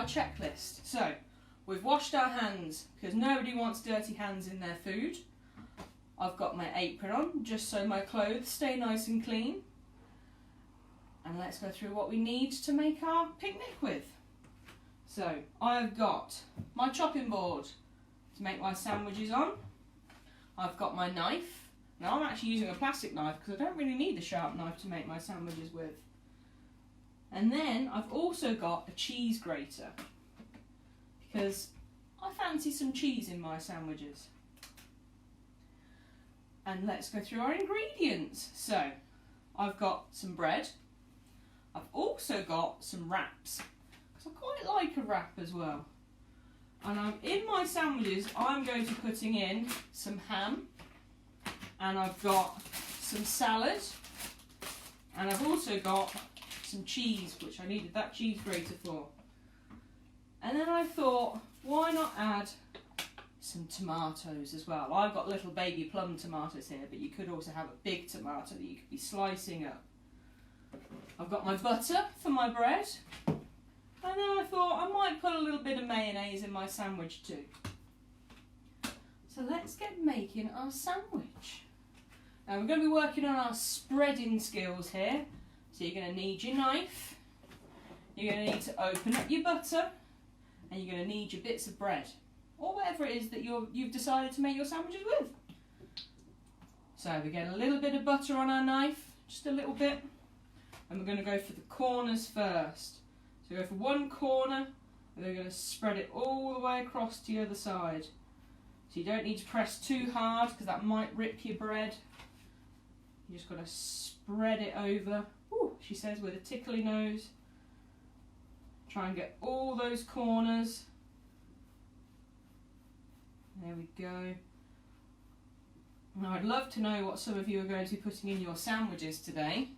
our checklist. So, we've washed our hands because nobody wants dirty hands in their food. I've got my apron on just so my clothes stay nice and clean. And let's go through what we need to make our picnic with. So, I've got my chopping board to make my sandwiches on. I've got my knife. Now I'm actually using a plastic knife because I don't really need a sharp knife to make my sandwiches with. And then I've also got a cheese grater because I fancy some cheese in my sandwiches. And let's go through our ingredients. So I've got some bread. I've also got some wraps because I quite like a wrap as well. And in my sandwiches I'm going to be putting in some ham, and I've got some salad, and I've also got some cheese, which I needed that cheese grater for. And then I thought, why not add some tomatoes as well? I've got little baby plum tomatoes here, but you could also have a big tomato that you could be slicing up. I've got my butter for my bread, and then I thought I might put a little bit of mayonnaise in my sandwich too. So let's get making our sandwich. Now we're going to be working on our spreading skills here. So you're going to need your knife, you're going to need to open up your butter, and you're going to need your bits of bread, or whatever it is that you've decided to make your sandwiches with. So we get a little bit of butter on our knife, just a little bit, and we're going to go for the corners first. So go for one corner, and then we're going to spread it all the way across to the other side. So you don't need to press too hard because that might rip your bread. You just got to spread it over. Ooh, she says with a tickly nose. Try and get all those corners. There we go. Now I'd love to know what some of you are going to be putting in your sandwiches today.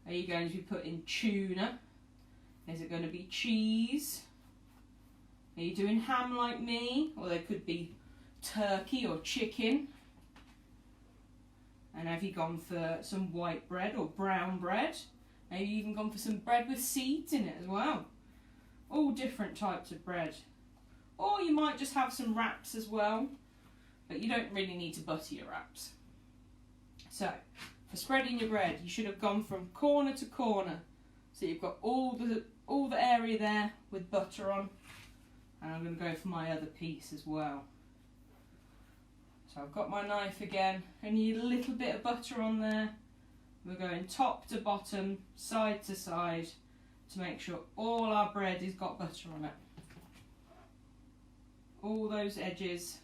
Are you going to be putting tuna? Is it going to be cheese? Are you doing ham like me? Or there could be turkey or chicken. And have you gone for some white bread or brown bread? Maybe even gone for some bread with seeds in it as well. All different types of bread. Or you might just have some wraps as well, but you don't really need to butter your wraps. So, for spreading your bread, you should have gone from corner to corner. So you've got all the area there with butter on. And I'm going to go for my other piece as well. So I've got my knife again. I need a little bit of butter on there. We're going top to bottom, side to side, to make sure all our bread has got butter on it. All those edges.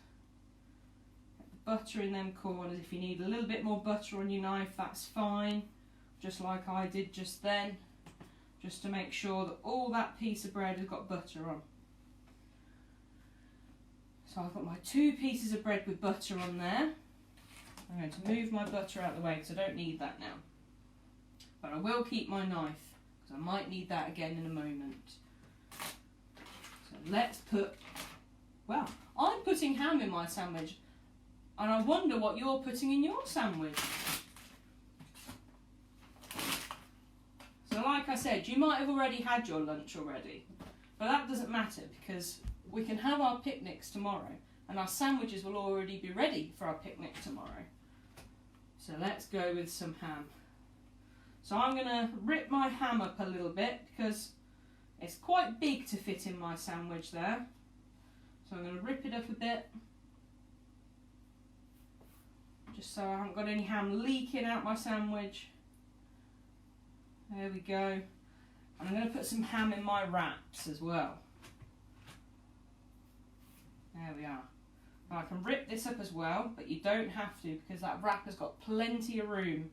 Get the butter in them corners. If you need a little bit more butter on your knife, that's fine. Just like I did just then. Just to make sure that all that piece of bread has got butter on. So I've got my 2 pieces of bread with butter on there. I'm going to move my butter out of the way because I don't need that now. But I will keep my knife because I might need that again in a moment. So let's put, well, I'm putting ham in my sandwich, and I wonder what you're putting in your sandwich. So like I said, you might have already had your lunch already, but that doesn't matter because we can have our picnics tomorrow and our sandwiches will already be ready for our picnic tomorrow. So let's go with some ham. So I'm going to rip my ham up a little bit because it's quite big to fit in my sandwich there. So I'm going to rip it up a bit, just so I haven't got any ham leaking out my sandwich. There we go. And I'm going to put some ham in my wraps as well. There we are. Now I can rip this up as well, but you don't have to because that wrap has got plenty of room.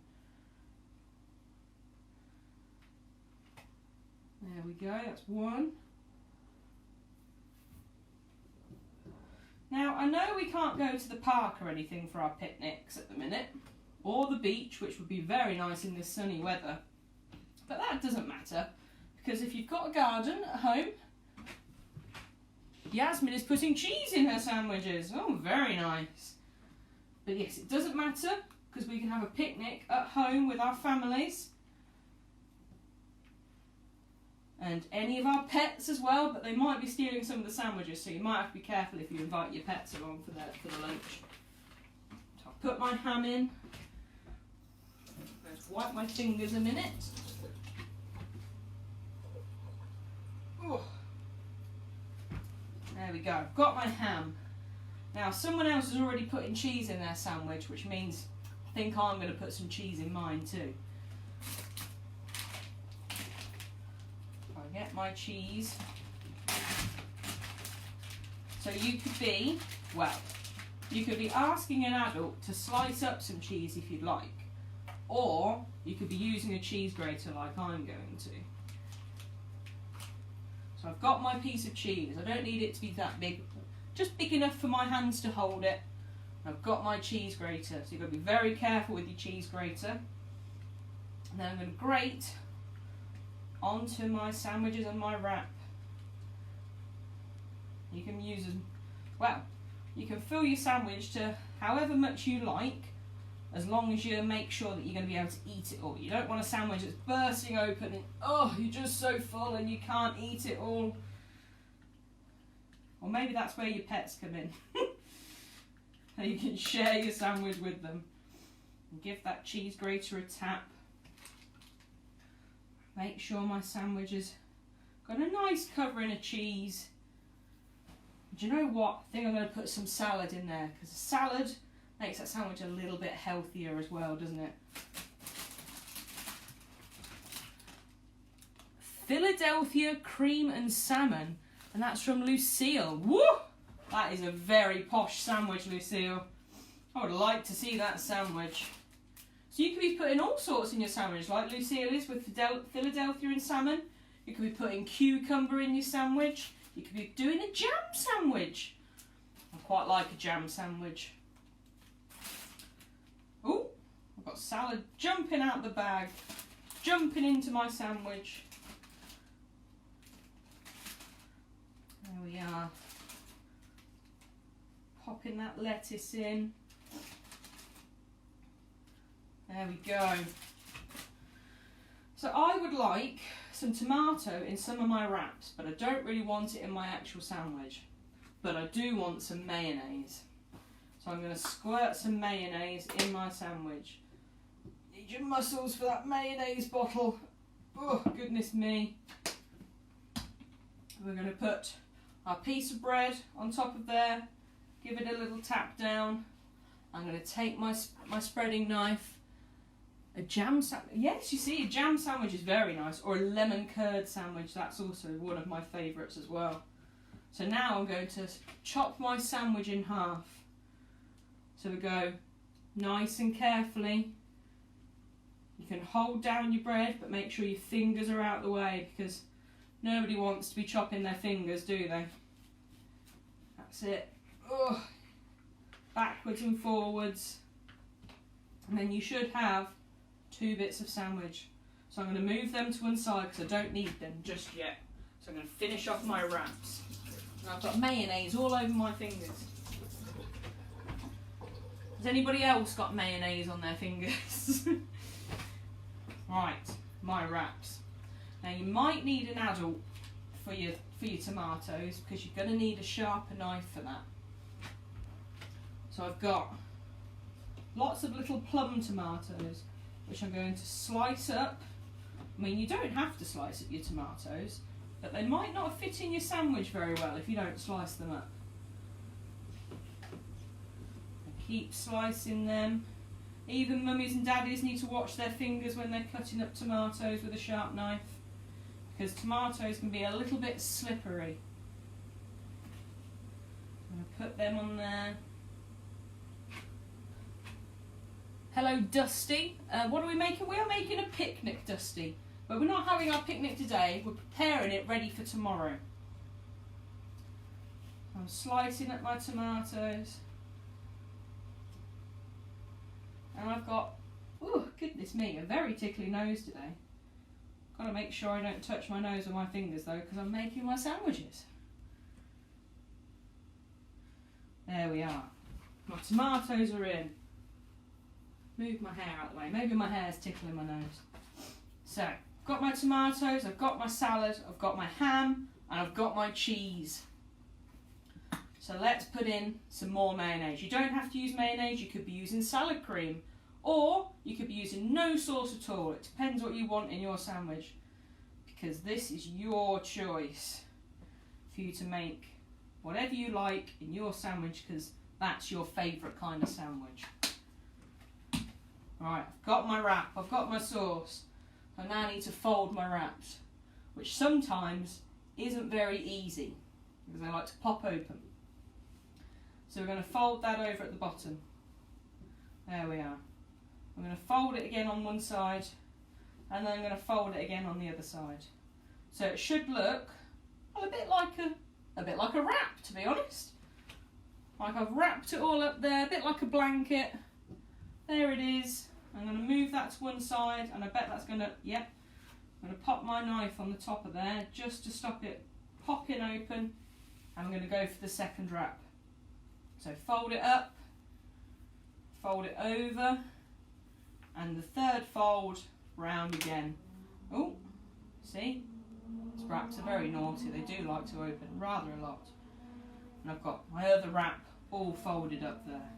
There we go, that's one. Now I know we can't go to the park or anything for our picnics at the minute, or the beach, which would be very nice in this sunny weather. But that doesn't matter, because if you've got a garden at home, Yasmin is putting cheese in her sandwiches. Oh, very nice. But yes, it doesn't matter because we can have a picnic at home with our families. and any of our pets as well, but they might be stealing some of the sandwiches, so you might have to be careful if you invite your pets along for the lunch. So I'll put my ham in. Let's wipe my fingers a minute. Oh. There we go, I've got my ham. Now someone else has already put in cheese in their sandwich, which means I think I'm going to put some cheese in mine too. I'll get my cheese. So you could be, well, you could be asking an adult to slice up some cheese if you'd like, or you could be using a cheese grater like I'm going to. So I've got my piece of cheese. I don't need it to be that big, just big enough for my hands to hold it. I've got my cheese grater, so you've got to be very careful with your cheese grater. And then I'm going to grate onto my sandwiches and my wrap. You can use as well, you can fill your sandwich to however much you like, as long as you make sure that you're going to be able to eat it all. You don't want a sandwich that's bursting open and oh, you're just so full and you can't eat it all. Or maybe that's where your pets come in. And you can share your sandwich with them. And give that cheese grater a tap. Make sure my sandwich has got a nice covering of cheese. Do you know what? I think I'm going to put some salad in there, because the salad makes that sandwich a little bit healthier as well, doesn't it? Philadelphia cream and salmon, and that's from Lucille. Woo! That is a very posh sandwich, Lucille. I would like to see that sandwich. So you could be putting all sorts in your sandwich, like Lucille is with Philadelphia and salmon. You could be putting cucumber in your sandwich. You could be doing a jam sandwich. I quite like a jam sandwich. Oh, I've got salad jumping out the bag, jumping into my sandwich. There we are. Popping that lettuce in. There we go. So I would like some tomato in some of my wraps, but I don't really want it in my actual sandwich. But I do want some mayonnaise. So I'm going to squirt some mayonnaise in my sandwich. Need your muscles for that mayonnaise bottle. Oh, goodness me. We're going to put our piece of bread on top of there. Give it a little tap down. I'm going to take my spreading knife. A jam sandwich. Yes, you see, a jam sandwich is very nice. Or a lemon curd sandwich. That's also one of my favourites as well. So now I'm going to chop my sandwich in half. So we go nice and carefully. You can hold down your bread, but make sure your fingers are out of the way, because nobody wants to be chopping their fingers, do they? That's it. Ugh. Backwards and forwards. And then you should have 2 bits of sandwich. So I'm going to move them to one side because I don't need them just yet. So I'm going to finish off my wraps. And I've got mayonnaise all over my fingers. Has anybody else got mayonnaise on their fingers? Right, my wraps. Now you might need an adult for your tomatoes, because you're going to need a sharper knife for that. So I've got lots of little plum tomatoes, which I'm going to slice up. I mean, you don't have to slice up your tomatoes, but they might not fit in your sandwich very well if you don't slice them up. Keep slicing them. Even mummies and daddies need to watch their fingers when they're cutting up tomatoes with a sharp knife, because tomatoes can be a little bit slippery. I'm going to put them on there. Hello, Dusty. What are we making? We are making a picnic, Dusty. But we're not having our picnic today. We're preparing it ready for tomorrow. I'm slicing up my tomatoes. And I've got, oh goodness me, a very tickly nose today. Got to make sure I don't touch my nose with my fingers though, because I'm making my sandwiches. There we are. My tomatoes are in. Move my hair out of the way. Maybe my hair's tickling my nose. So, got my tomatoes, I've got my salad, I've got my ham, and I've got my cheese. So let's put in some more mayonnaise. You don't have to use mayonnaise, you could be using salad cream, or you could be using no sauce at all. It depends what you want in your sandwich, because this is your choice for you to make whatever you like in your sandwich, because that's your favourite kind of sandwich. Right, I've got my wrap, I've got my sauce. I now need to fold my wraps, which sometimes isn't very easy because they like to pop open. So we're going to fold that over at the bottom. There we are. I'm going to fold it again on one side, and then I'm going to fold it again on the other side. So it should look a bit like a wrap, to be honest. Like I've wrapped it all up there, a bit like a blanket. There it is. I'm going to move that to one side, and I bet that's going to, yep. I'm going to pop my knife on the top of there just to stop it popping open. And I'm going to go for the second wrap. So fold it up, fold it over, and the third fold round again. Oh, see? These wraps are very naughty. They do like to open rather a lot. And I've got my other wrap all folded up there.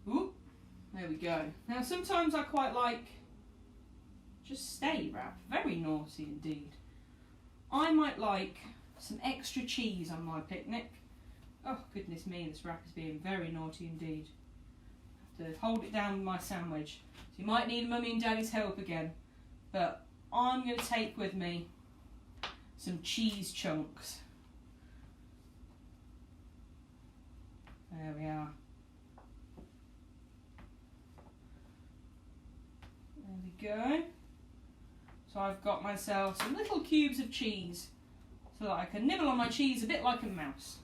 Ooh, there we go. Now sometimes I quite like just stay wrap. Very naughty indeed. I might like some extra cheese on my picnic. Oh goodness me, this wrap is being very naughty indeed. I have to hold it down with my sandwich. So you might need Mummy and Daddy's help again. But I'm going to take with me some cheese chunks. There we are. There we go. So I've got myself some little cubes of cheese so that I can nibble on my cheese a bit like a mouse.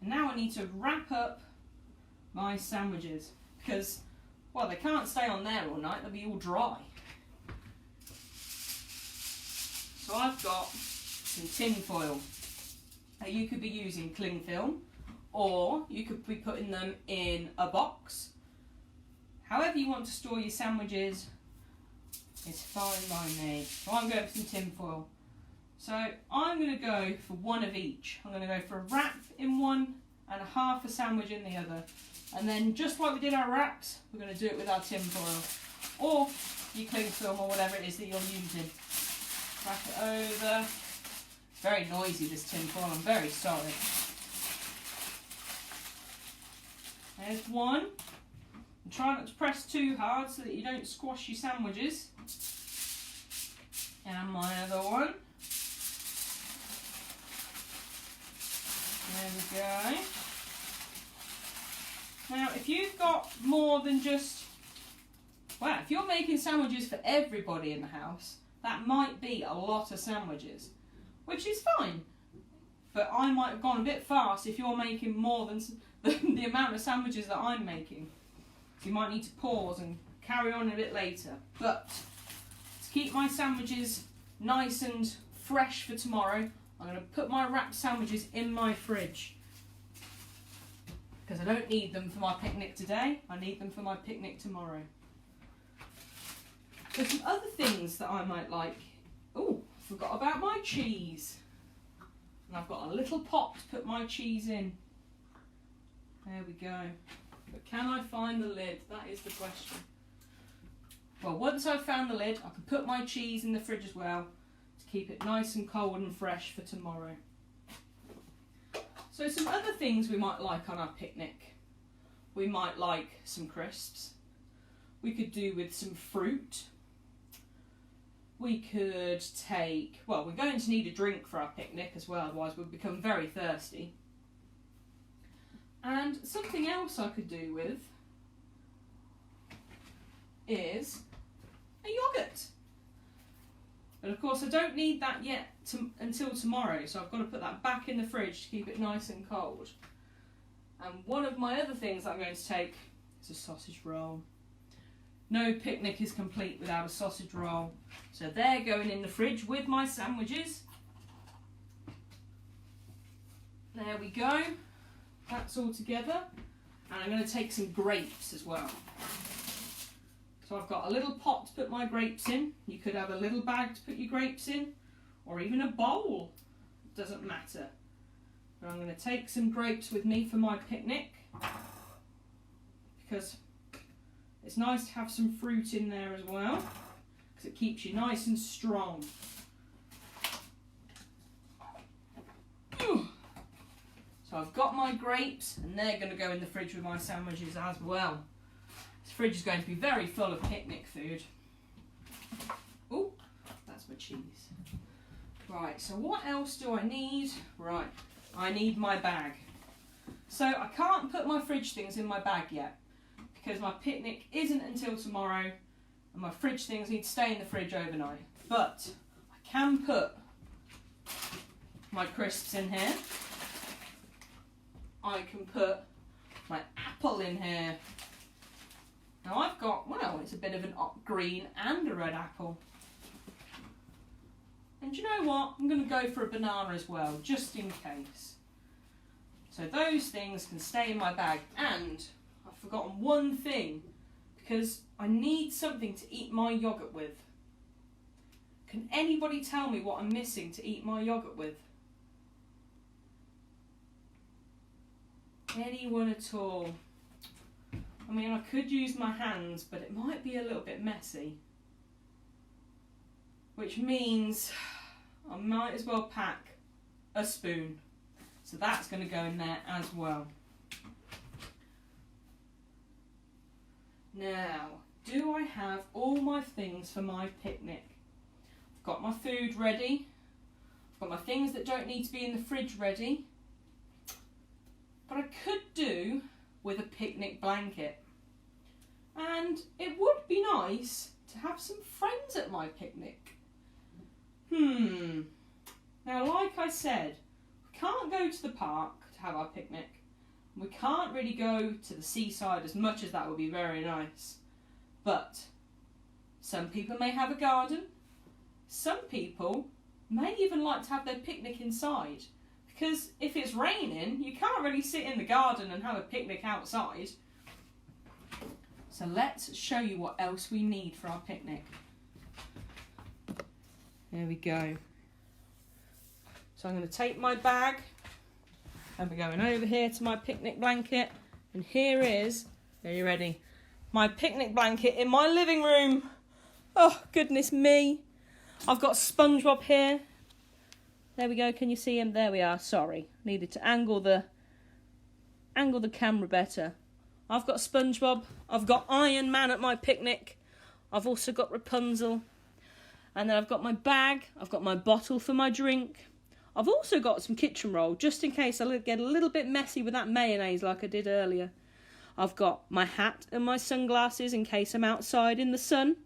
And now I need to wrap up my sandwiches because, well, they can't stay on there all night, they'll be all dry. So I've got some tin foil. Now you could be using cling film, or you could be putting them in a box. However you want to store your sandwiches is fine by me. So I'm going for some tin foil. So I'm going to go for one of each. I'm going to go for a wrap in one and half a sandwich in the other. And then just like we did our wraps, we're going to do it with our tin foil. Or your cling film or whatever it is that you're using. Wrap it over. Very noisy, this tin foil, I'm very sorry. There's one. And try not to press too hard so that you don't squash your sandwiches. And my other one. There we go. Now, if you've got more than just, well, if you're making sandwiches for everybody in the house, that might be a lot of sandwiches, which is fine. But I might have gone a bit fast if you're making more than the amount of sandwiches that I'm making. So you might need to pause and carry on a bit later. But to keep my sandwiches nice and fresh for tomorrow, I'm going to put my wrapped sandwiches in my fridge. Because I don't need them for my picnic today, I need them for my picnic tomorrow. So some other things that I might like. Oh, I forgot about my cheese. And I've got a little pot to put my cheese in. There we go. But can I find the lid? That is the question. Well, once I've found the lid, I can put my cheese in the fridge as well to keep it nice and cold and fresh for tomorrow. So some other things we might like on our picnic. We might like some crisps. We could do with some fruit. We could take, well, we're going to need a drink for our picnic as well, otherwise we'll become very thirsty. And something else I could do with is a yoghurt. But of course I don't need that yet until tomorrow, so I've got to put that back in the fridge to keep it nice and cold. And one of my other things I'm going to take is a sausage roll. No picnic is complete without a sausage roll. So they're going in the fridge with my sandwiches. There we go. That's all together. And I'm going to take some grapes as well. So I've got a little pot to put my grapes in. You could have a little bag to put your grapes in, or even a bowl. It doesn't matter. But I'm going to take some grapes with me for my picnic, because it's nice to have some fruit in there as well, because it keeps you nice and strong. So I've got my grapes, and they're going to go in the fridge with my sandwiches as well. This fridge is going to be very full of picnic food. Oh, that's my cheese. Right, so what else do I need? Right, I need my bag. So I can't put my fridge things in my bag yet, because my picnic isn't until tomorrow, and my fridge things need to stay in the fridge overnight. But I can put my crisps in here. I can put my apple in here. Now I've got, well, it's a bit of a green and a red apple. And you know what? I'm going to go for a banana as well, just in case. So those things can stay in my bag. And I've forgotten one thing, because I need something to eat my yoghurt with. Can anybody tell me what I'm missing to eat my yoghurt with? Anyone at all? I mean, I could use my hands, but it might be a little bit messy. Which means I might as well pack a spoon. So that's going to go in there as well. Now, do I have all my things for my picnic? I've got my food ready. I've got my things that don't need to be in the fridge ready. But I could do with a picnic blanket. And it would be nice to have some friends at my picnic. Now, like I said, we can't go to the park to have our picnic. We can't really go to the seaside, as much as that would be very nice. But some people may have a garden. Some people may even like to have their picnic inside. Because if it's raining, you can't really sit in the garden and have a picnic outside. So let's show you what else we need for our picnic. There we go. So I'm going to take my bag, and we're going over here to my picnic blanket. And here is, are you ready? My picnic blanket in my living room. Oh, goodness me. I've got SpongeBob here. There we go, can you see him? There we are, sorry. Needed to angle the camera better. I've got SpongeBob, I've got Iron Man at my picnic, I've also got Rapunzel, and then I've got my bag, I've got my bottle for my drink. I've also got some kitchen roll, just in case I get a little bit messy with that mayonnaise like I did earlier. I've got my hat and my sunglasses in case I'm outside in the sun.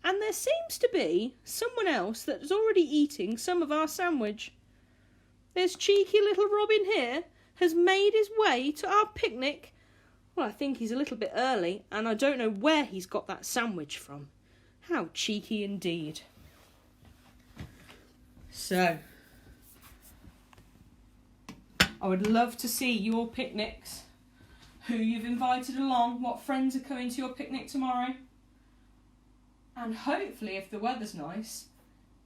And there seems to be someone else that's already eating some of our sandwich. This cheeky little Robin here has made his way to our picnic. Well, I think he's a little bit early, and I don't know where he's got that sandwich from. How cheeky indeed. So, I would love to see your picnics, who you've invited along, what friends are coming to your picnic tomorrow. And hopefully, if the weather's nice,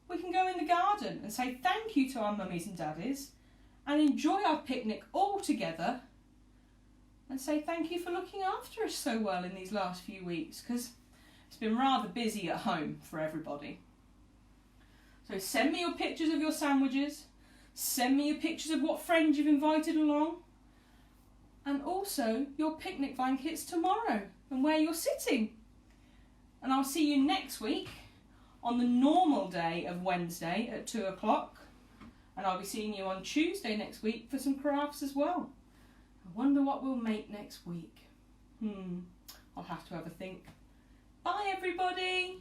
we can go in the garden and say thank you to our mummies and daddies and enjoy our picnic all together and say thank you for looking after us so well in these last few weeks, because it's been rather busy at home for everybody. So send me your pictures of your sandwiches, send me your pictures of what friends you've invited along, and also your picnic blankets tomorrow and where you're sitting. And I'll see you next week on the normal day of Wednesday at 2 o'clock. And I'll be seeing you on Tuesday next week for some crafts as well. I wonder what we'll make next week. I'll have to have a think. Bye everybody!